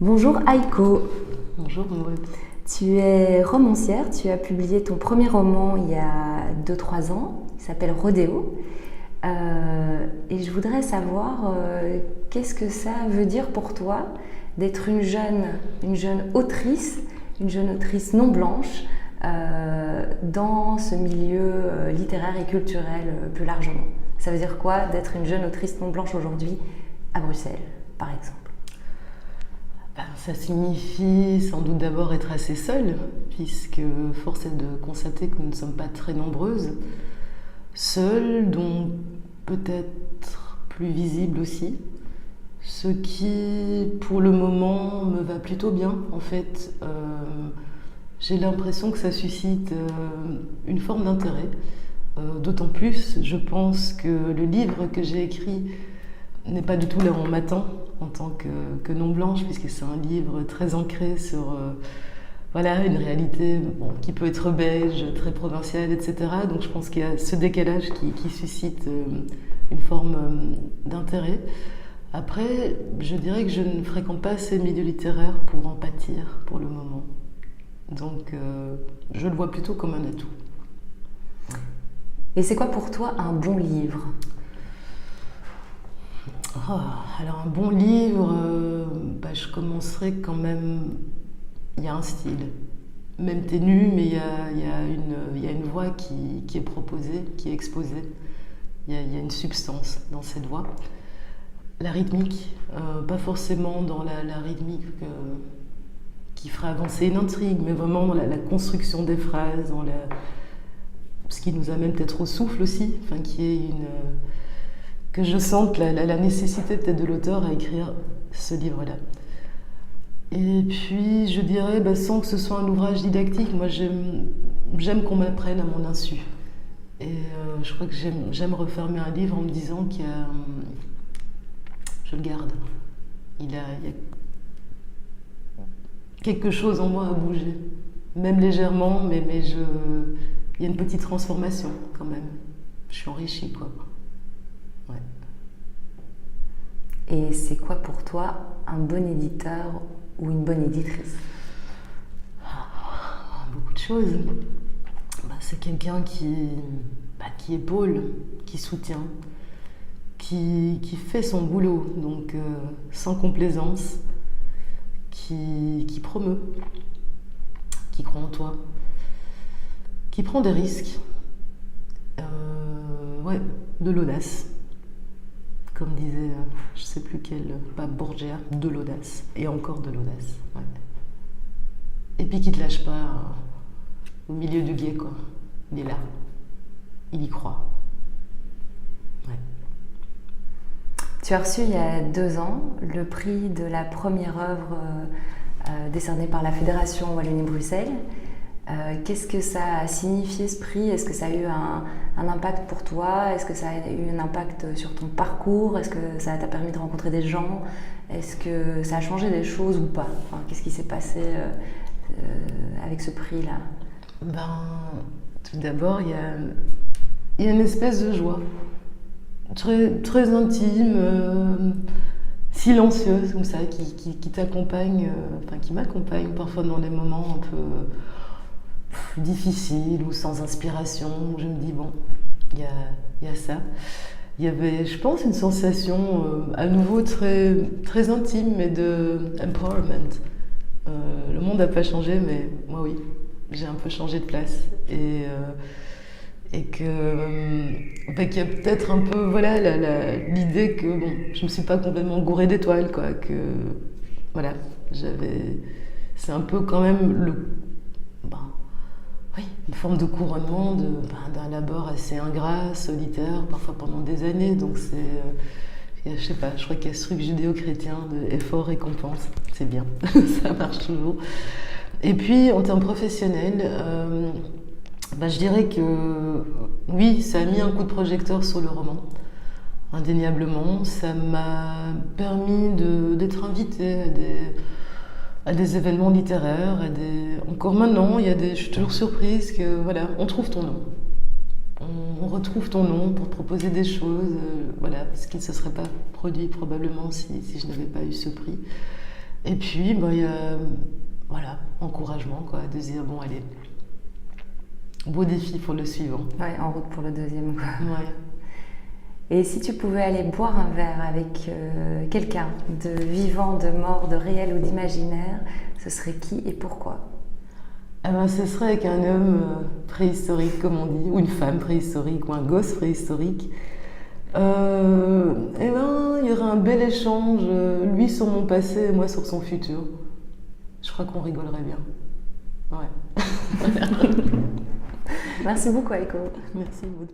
Bonjour Aiko, Bonjour Maud. tu es romancière, tu as publié ton premier roman il y a 2-3 ans, il s'appelle Rodéo. Et je voudrais savoir qu'est-ce que ça veut dire pour toi d'être une jeune autrice non blanche dans ce milieu littéraire et culturel plus largement. Ça veut dire quoi d'être une jeune autrice non blanche aujourd'hui à Bruxelles, par exemple? Ça signifie sans doute d'abord être assez seule, puisque force est de constater que nous ne sommes pas très nombreuses. Seules, donc peut-être plus visibles aussi. Ce qui, pour le moment, me va plutôt bien. En fait, j'ai l'impression que ça suscite une forme d'intérêt. D'autant plus, je pense que le livre que j'ai écrit n'est pas du tout là où on m'attend en tant que non-blanche, puisque c'est un livre très ancré sur voilà, une réalité qui peut être belge, très provinciale, etc. Donc je pense qu'il y a ce décalage qui suscite une forme d'intérêt. Après, je dirais que je ne fréquente pas ces milieux littéraires pour en pâtir pour le moment. Donc je le vois plutôt comme un atout. Et c'est quoi pour toi un bon livre? Oh, alors un bon livre, je commencerai quand même. Il y a un style, même ténu, mais il y a une voix qui est proposée, qui est exposée. Il y a une substance dans cette voix. La rythmique, pas forcément dans la rythmique qui ferait avancer une intrigue, mais vraiment dans la construction des phrases, ce qui nous amène peut-être au souffle aussi, enfin, que je sente la nécessité peut-être de l'auteur à écrire ce livre-là. Et puis, je dirais, sans que ce soit un ouvrage didactique, moi j'aime qu'on m'apprenne à mon insu. Et je crois que j'aime refermer un livre en me disant je le garde. Il y a quelque chose en moi à bouger, même légèrement, mais il y a une petite transformation quand même. Je suis enrichie, quoi. Ouais. Et c'est quoi pour toi un bon éditeur ou une bonne éditrice? Beaucoup de choses. C'est quelqu'un qui épaule, qui soutient, qui fait son boulot, donc sans complaisance, qui promeut, qui croit en toi, qui prend des risques, ouais, de l'audace. Comme disait, je sais plus quel pape Borgia, de l'audace, et encore de l'audace. Ouais. Et puis qui te lâche pas au milieu du gué, quoi. Il est là, il y croit. Ouais. Tu as reçu il y a 2 ans le prix de la première œuvre décernée par la Fédération Wallonie-Bruxelles. Qu'est-ce que ça a signifié ce prix? Est-ce que ça a eu un impact pour toi? Est-ce que ça a eu un impact sur ton parcours? Est-ce que ça t'a permis de rencontrer des gens? Est-ce que ça a changé des choses ou pas? Qu'est-ce qui s'est passé avec ce prix-là? Tout d'abord, il y a une espèce de joie très, très intime, silencieuse comme ça, qui t'accompagne, qui m'accompagne parfois dans des moments un peu difficile ou sans inspiration, où je me dis il y a ça. Il y avait, je pense, une sensation à nouveau très, très intime, mais de empowerment. Le monde n'a pas changé, mais moi oui, j'ai un peu changé de place. Et qu'il y a peut-être un peu l'idée que je me suis pas complètement gourée d'étoiles, quoi, que voilà, c'est un peu quand même oui, une forme de couronnement d'un labeur assez ingrat, solitaire, parfois pendant des années. Donc je sais pas, je crois qu'il y a ce truc judéo-chrétien de effort-récompense. C'est bien, ça marche toujours. Et puis, en termes professionnels, je dirais que oui, ça a mis un coup de projecteur sur le roman, indéniablement. Ça m'a permis d'être invitée à des événements littéraires, encore maintenant, je suis toujours surprise que voilà, on trouve ton nom. On retrouve ton nom pour te proposer des choses, ce qui ne se serait pas produit probablement si je n'avais pas eu ce prix. Et puis, il y a, voilà, encouragement, quoi, de se dire, bon, allez, beau défi pour le suivant. Ouais, en route pour le deuxième, quoi. Ouais. Et si tu pouvais aller boire un verre avec quelqu'un de vivant, de mort, de réel ou d'imaginaire, ce serait qui et pourquoi? Eh ben, ce serait avec un homme préhistorique, comme on dit, ou une femme préhistorique, ou un gosse préhistorique. Eh ben, il y aurait un bel échange, lui sur mon passé et moi sur son futur. Je crois qu'on rigolerait bien. Ouais. Merci beaucoup, Aiko. Merci, Maud.